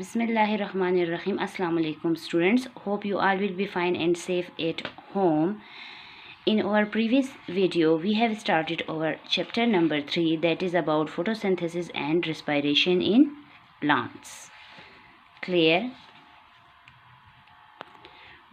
Bismillahirrahmanirrahim. Assalamu alaikum students. Hope you all will be fine and safe at home. In our previous video, we have started our chapter number 3, that is about photosynthesis and respiration in plants. Clear?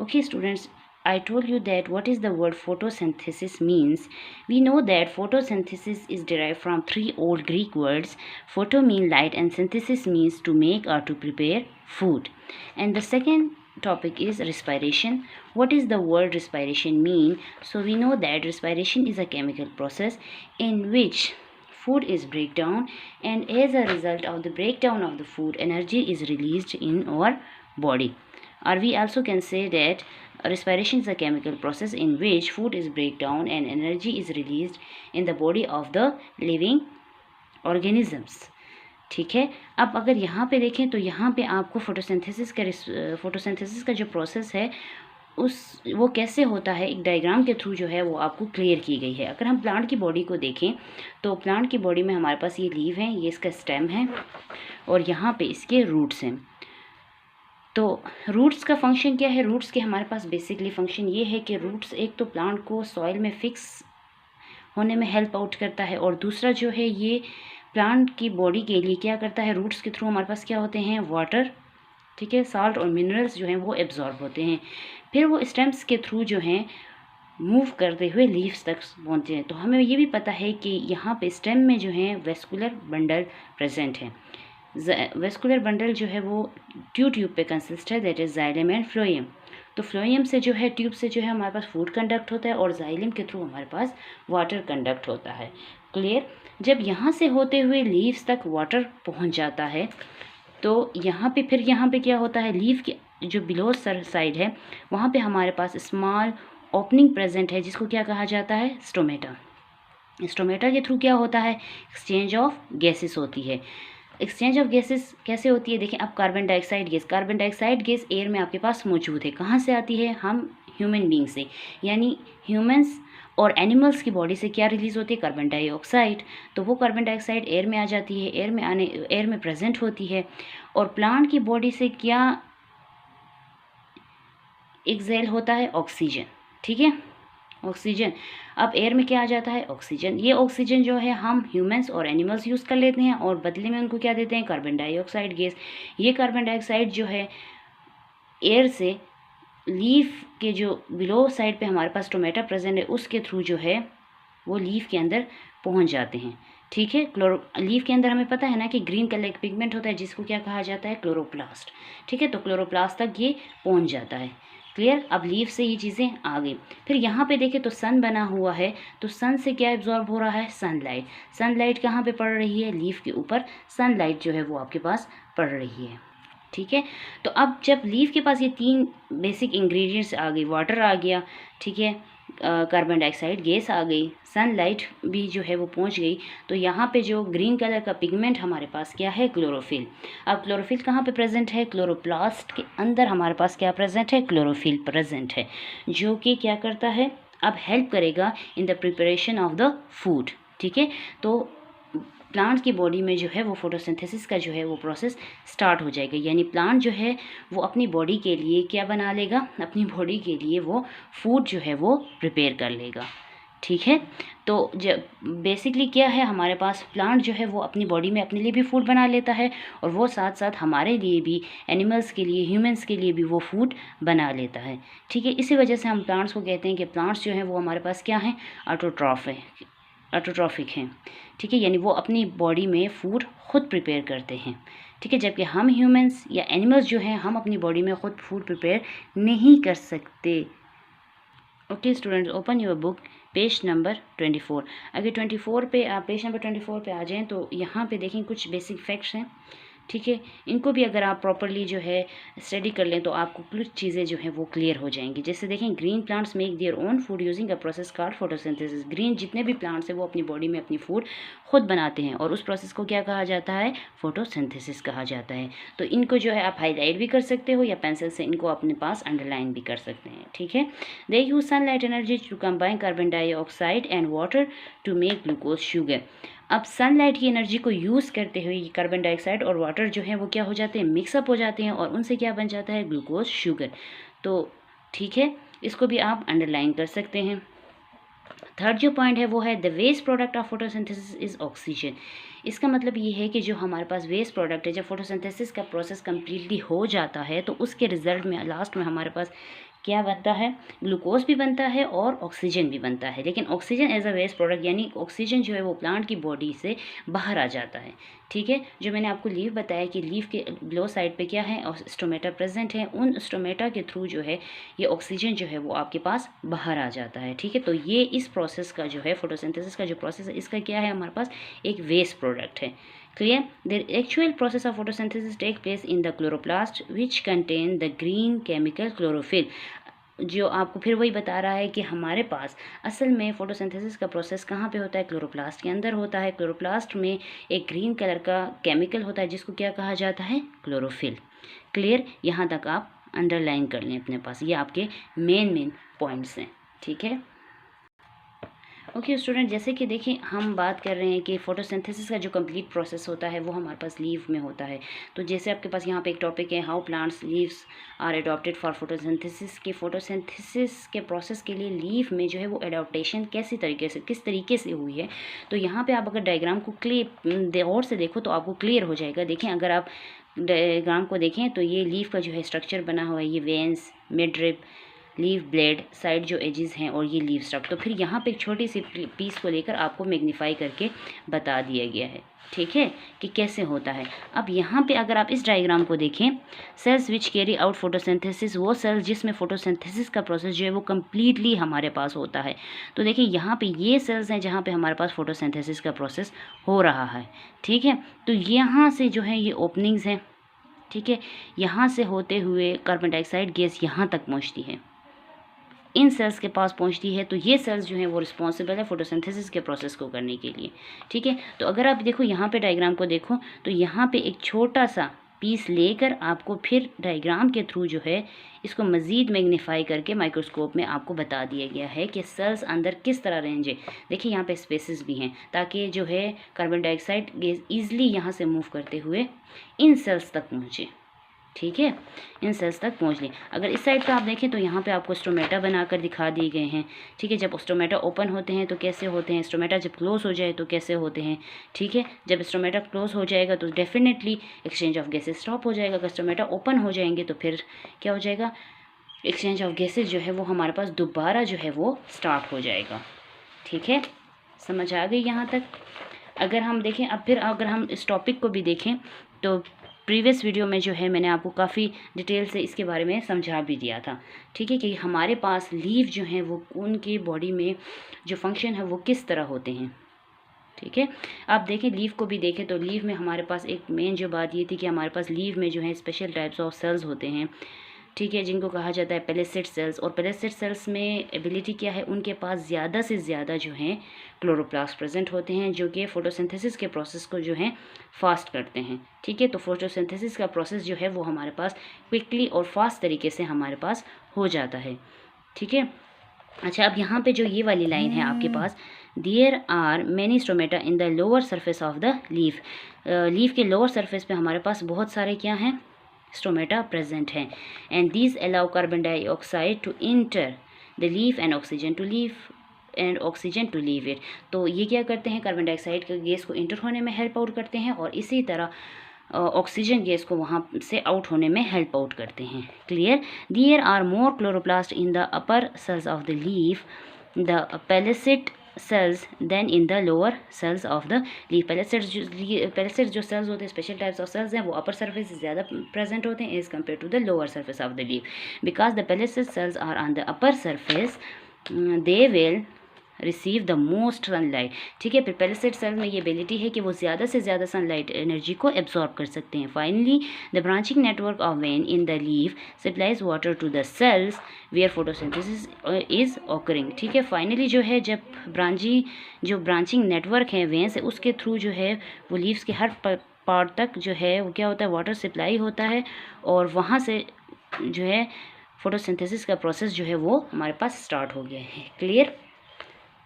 Okay students, I told you that what is the word photosynthesis means. We know that photosynthesis is derived from 3 old Greek words. Photo means light and synthesis means to make or to prepare food. And the second topic is respiration. What is the word respiration mean? So we know that respiration is a chemical process in which food is break down, and as a result of the breakdown of the food, energy is released in our body. Or we also can say that respiration is a chemical process in which food is break down and energy is released in the body of the living organisms. ठीक है, अब अगर यहाँ पे देखें तो यहाँ पे आपको फोटोसिंथेसिस का जो प्रोसेस है वो कैसे होता है एक डायग्राम के थ्रू जो है वो आपको क्लियर की गई है. अगर हम प्लांट की बॉडी को देखें तो प्लांट की बॉडी में हमारे पास ये लीव है, ये इसका स्टेम है और यहाँ पे इसके रूट्स हैं. तो रूट्स का फंक्शन क्या है? रूट्स के हमारे पास बेसिकली फंक्शन ये है कि रूट्स एक तो प्लांट को सॉइल में फिक्स होने में हेल्प आउट करता है और दूसरा जो है ये प्लांट की बॉडी के लिए क्या करता है, रूट्स के थ्रू हमारे पास क्या होते हैं, वाटर, ठीक है, साल्ट और मिनरल्स जो हैं वो एब्जॉर्ब होते हैं. फिर वो स्टेम्स के थ्रू जो हैं मूव करते हुए लीव्स तक पहुँचते हैं. तो हमें ये भी पता है कि यहाँ पे स्टेम में जो है वेस्कुलर बंडल प्रेजेंट है. वेस्कुलर बंडल जो है वो ट्यूब पे कंसिस्ट है, that is xylem and phloem. तो फ्लोएम से जो है, ट्यूब से जो है हमारे पास फूड कंडक्ट होता है और जाइलम के थ्रू हमारे पास वाटर कंडक्ट होता है. क्लियर? जब यहाँ से होते हुए लीव्स तक वाटर पहुँच जाता है तो यहाँ पे फिर यहाँ पे क्या होता है, लीव के जो बिलो सर साइड है वहाँ पे हमारे पास स्मॉल ओपनिंग प्रेजेंट है जिसको क्या कहा जाता है, स्टोमेटा. स्टोमेटा के थ्रू क्या होता है, एक्सचेंज ऑफ गैसेस होती है. एक्सचेंज ऑफ गैसेस कैसे होती है? देखें, अब कार्बन डाइऑक्साइड गैस एयर में आपके पास मौजूद है. कहाँ से आती है? हम ह्यूमन बींग से, यानी ह्यूमंस और एनिमल्स की बॉडी से क्या रिलीज़ होती है, कार्बन डाइऑक्साइड. तो वो कार्बन डाइऑक्साइड एयर में आ जाती है, एयर में प्रेजेंट होती है. और प्लांट की बॉडी से क्या एक्सेल होता है, ऑक्सीजन. ठीक है, ऑक्सीजन. अब एयर में क्या आ जाता है, ऑक्सीजन. ये ऑक्सीजन जो है हम ह्यूमंस और एनिमल्स यूज़ कर लेते हैं और बदले में उनको क्या देते हैं, कार्बन डाइऑक्साइड गैस. ये कार्बन डाइऑक्साइड जो है एयर से लीफ के जो बिलो साइड पे हमारे पास टोमेटा प्रेजेंट है उसके थ्रू जो है वो लीफ के अंदर पहुंच जाते हैं. ठीक है, लीफ के अंदर हमें पता है ना कि ग्रीन कलर का पिगमेंट होता है जिसको क्या कहा जाता है, क्लोरोप्लास्ट. ठीक है, तो क्लोरोप्लास्ट तक ये पहुंच जाता है. क्लियर? अब लीफ से ये चीज़ें आ गई. फिर यहाँ पे देखें तो सन बना हुआ है, तो सन से क्या एब्जॉर्ब हो रहा है, सनलाइट. सनलाइट कहाँ पे पड़ रही है, लीफ के ऊपर सनलाइट जो है वो आपके पास पड़ रही है. ठीक है, तो अब जब लीफ के पास ये 3 बेसिक इंग्रेडिएंट्स आ गई, वाटर आ गया, ठीक है, कार्बन डाइऑक्साइड गैस आ गई, सनलाइट भी जो है वो पहुंच गई, तो यहाँ पे जो ग्रीन कलर का पिगमेंट हमारे पास क्या है, क्लोरोफिल. अब क्लोरोफिल कहाँ पे प्रेजेंट है, क्लोरोप्लास्ट के अंदर हमारे पास क्या प्रेजेंट है, क्लोरोफिल प्रेजेंट है, जो कि क्या करता है, अब हेल्प करेगा in the preparation of the food. ठीक है, तो प्लांट की बॉडी में जो है वो फोटोसिंथेसिस का जो है वो प्रोसेस स्टार्ट हो जाएगा. यानी प्लांट जो है वो अपनी बॉडी के लिए क्या बना लेगा, अपनी बॉडी के लिए वो फूड जो है वो प्रिपेयर कर लेगा. ठीक है, तो जब बेसिकली क्या है, हमारे पास प्लांट जो है वो अपनी बॉडी में अपने लिए भी फूड बना लेता है और वो साथ साथ हमारे लिए भी, एनिमल्स के लिए, ह्यूमंस के लिए भी वो फूड बना लेता है. ठीक है, इसी वजह से हम प्लांट्स को कहते हैं कि प्लांट्स जो हैं वो हमारे पास क्या हैं, ऑटोट्रॉफिक हैं. ठीक है, यानी वो अपनी बॉडी में फूड खुद प्रिपेयर करते हैं. ठीक है, जबकि हम ह्यूमंस या एनिमल्स जो हैं हम अपनी बॉडी में खुद फूड प्रिपेयर नहीं कर सकते. Okay students, open your book page number 24. अगर 24 पे आप पेज नंबर 24 पे आ जाएं तो यहाँ पे देखें कुछ बेसिक फैक्ट्स हैं. ठीक है, इनको भी अगर आप प्रॉपरली जो है स्टडी कर लें तो आपको कुछ चीज़ें जो हैं वो क्लियर हो जाएंगी. जैसे देखें, green plants make their own food using a process called photosynthesis. Green जितने भी प्लांट्स हैं वो अपनी बॉडी में अपनी फूड खुद बनाते हैं और उस प्रोसेस को क्या कहा जाता है, फोटोसिंथेसिस कहा जाता है. तो इनको जो है आप हाईलाइट भी कर सकते हो या पेंसिल से इनको अपने पास अंडरलाइन भी कर सकते हैं. ठीक है, they use sunlight energy to combine carbon dioxide and water to make glucose sugar. अब सनलाइट की एनर्जी को यूज़ करते हुए ये कार्बन डाइऑक्साइड और वाटर जो है वो क्या हो जाते हैं, मिक्सअप हो जाते हैं और उनसे क्या बन जाता है, ग्लूकोज शुगर। तो ठीक है, इसको भी आप अंडरलाइन कर सकते हैं। थर्ड जो पॉइंट है वो है the waste product of photosynthesis is oxygen. इसका मतलब ये है कि जो हमारे पास वेस्ट प्रोडक्ट है, जब फोटोसिंथेसिस का प्रोसेस कम्प्लीटली हो जाता है तो उसके रिजल्ट में लास्ट में हमारे पास क्या बनता है, ग्लूकोज भी बनता है और ऑक्सीजन भी बनता है। लेकिन oxygen as a waste product, यानी ऑक्सीजन जो है वो प्लांट की बॉडी से बाहर आ जाता है। ठीक है, जो मैंने आपको लीफ बताया कि लीफ के लो साइड पे क्या है, और स्टोमेटा प्रेजेंट है, उन स्टोमेटा के थ्रू जो है ये ऑक्सीजन जो है वो आपके पास बाहर आ जाता है। ठीक है, तो ये इस प्रोसेस का जो है, फोटोसिंथेसिस का जो प्रोसेस है, इसका क्या है, हमारे पास एक वेस्ट प्रोडक्ट है। Clear? The actual process of photosynthesis take place in the chloroplast, which contain the green chemical chlorophyll. जो आपको फिर वही बता रहा है कि हमारे पास असल में फोटोसिंथेसिस का प्रोसेस कहाँ पे होता है, क्लोरोप्लास्ट के अंदर होता है। क्लोरोप्लास्ट में एक ग्रीन कलर का केमिकल होता है जिसको क्या कहा जाता है, क्लोरोफिल। क्लियर? यहाँ तक आप अंडरलाइन कर लें अपने पास, ये आपके मेन पॉइंट्स हैं। ठीक है, ओके स्टूडेंट, जैसे कि देखिए हम बात कर रहे हैं कि फोटोसिंथेसिस का जो कंप्लीट प्रोसेस होता है वो हमारे पास लीफ में होता है। तो जैसे आपके पास यहाँ पे एक टॉपिक है, how plants leaves are adapted for photosynthesis, के फोटोसिंथेसिस के प्रोसेस के लिए लीफ में जो है वो एडॉप्टेशन कैसी तरीके से, किस तरीके से हुई है। तो यहाँ पर आप अगर डायग्राम को और से देखो तो आपको क्लियर हो जाएगा। देखें, अगर आप डायग्राम को देखें तो ये लीफ का जो है स्ट्रक्चर बना हुआ है, ये veins, midrib, leaf blade, side जो एजेस हैं और ये लीफ स्टॉक। तो फिर यहाँ पे एक छोटी सी पीस को लेकर आपको मैग्नीफाई करके बता दिया गया है। ठीक है, कि कैसे होता है। अब यहाँ पे अगर आप इस डायग्राम को देखें, cells which carry out photosynthesis, वो सेल्स जिसमें फोटोसिंथेसिस का प्रोसेस जो है वो कम्प्लीटली हमारे पास होता है। तो देखिए यहाँ पे ये सेल्स हैं जहाँ पे हमारे पास फोटोसिंथेसिस का प्रोसेस हो रहा है। ठीक है, तो यहाँ से जो है ये ओपनिंग्स हैं। ठीक है, यहाँ से होते हुए कार्बन डाइऑक्साइड गैस यहाँ तक पहुँचती है, इन सेल्स के पास पहुंचती है। तो ये सेल्स जो हैं वो रिस्पॉन्सिबल है फोटोसिंथेसिस के प्रोसेस को करने के लिए। ठीक है, तो अगर आप देखो यहाँ पे डायग्राम को देखो तो यहाँ पे एक छोटा सा पीस लेकर आपको फिर डायग्राम के थ्रू जो है इसको मज़ीद मैग्नीफाई करके माइक्रोस्कोप में आपको बता दिया गया है कि सेल्स अंदर किस तरह रेंज है। देखिए यहाँ पे स्पेसेस भी हैं ताकि जो है कार्बन डाइऑक्साइड गैस ईजिली यहाँ से मूव करते हुए इन सेल्स तक पहुँचे। ठीक है, इन सेल्स तक पहुँच लें। अगर इस साइड पे आप देखें तो यहाँ पे आपको स्टोमेटा बनाकर दिखा दिए गए हैं। ठीक है, जब स्टोमेटा ओपन होते हैं तो कैसे होते हैं, स्टोमेटा जब क्लोज हो जाए तो कैसे होते हैं। ठीक है, जब स्टोमेटा क्लोज हो जाएगा तो definitely exchange of gases stop हो जाएगा। अगर स्टोमेटा ओपन हो जाएंगे तो फिर क्या हो जाएगा, एक्सचेंज ऑफ गैसेज जो है वो हमारे पास दोबारा जो है वो स्टार्ट हो जाएगा। ठीक है, समझ आ गई यहाँ तक। अगर हम देखें अब फिर अगर हम इस टॉपिक को भी देखें तो प्रीवियस वीडियो में जो है मैंने आपको काफ़ी डिटेल से इसके बारे में समझा भी दिया था। ठीक है, कि हमारे पास लीफ जो हैं वो उनकी बॉडी में जो फंक्शन है वो किस तरह होते हैं। ठीक है, आप देखें लीफ को भी देखें तो लीफ में हमारे पास एक मेन जो बात ये थी कि हमारे पास लीफ में जो है स्पेशल टाइप्स ऑफ सेल्स होते हैं। ठीक है, जिनको कहा जाता है पेलेसिड सेल्स। और पेलेसिड सेल्स में एबिलिटी क्या है, उनके पास ज़्यादा से ज़्यादा जो है क्लोरोप्लास्ट प्रेजेंट होते हैं जो कि फोटोसिंथेसिस के प्रोसेस को जो है फास्ट करते हैं। ठीक है, तो फोटोसिंथेसिस का प्रोसेस जो है वो हमारे पास क्विकली और फास्ट तरीके से हमारे पास हो जाता है। ठीक है, अच्छा अब यहाँ पे जो ये वाली लाइन है आपके पास, there are many stomata in the lower surface of the leaf. Leaf के लोअर सरफेस पे हमारे पास बहुत सारे क्या हैं, स्टोमेटा प्रेजेंट हैं। And these allow carbon dioxide to enter the leaf and oxygen to leave it. तो ये क्या करते हैं, कार्बन डाइऑक्साइड के गैस को इंटर होने में हेल्प आउट करते हैं और इसी तरह ऑक्सीजन गैस को वहाँ से आउट होने में हेल्प आउट करते हैं। Clear? There are more chloroplast in the upper cells of the leaf, the palisade cells than in the lower cells of the leaf. Palisade जो सेल्स होते हैं, स्पेशल टाइप्स ऑफ सेल्स हैं, वो upper surface से ज़्यादा present होते हैं as compared to the lower surface of the leaf. Because the palisade cells are on the upper surface they will receive the most sunlight. ठीक है, फिर पेलिसिड cell में ये एबिलिटी है कि वो ज़्यादा से ज़्यादा सनलाइट एनर्जी को एब्जॉर्ब कर सकते हैं। Finally the branching network of vein in the leaf supplies water to the cells where photosynthesis is occurring. ठीक है, फाइनली जो है जब ब्रांचिंग नेटवर्क है वेन से, उसके थ्रू जो है वो लीव्स के हर पार्ट तक जो है वो क्या होता है, वाटर सप्लाई होता है और वहाँ से जो है फोटोसिंथेसिस का प्रोसेस जो है वो हमारे पास स्टार्ट हो गया है। क्लियर?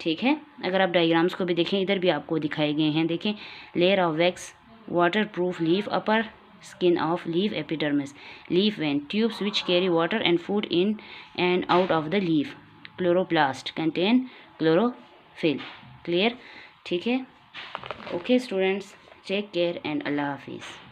ठीक है। अगर आप डायग्राम्स को भी देखें, इधर भी आपको दिखाए गए हैं, देखें। Layer of wax, water proof leaf, upper skin of leaf epidermis, leaf vein, tubes which carry water and food in and out of the leaf, chloroplast contain chlorophyll. Clear? ठीक है। Okay students, take care and अल्लाह हाफिज़।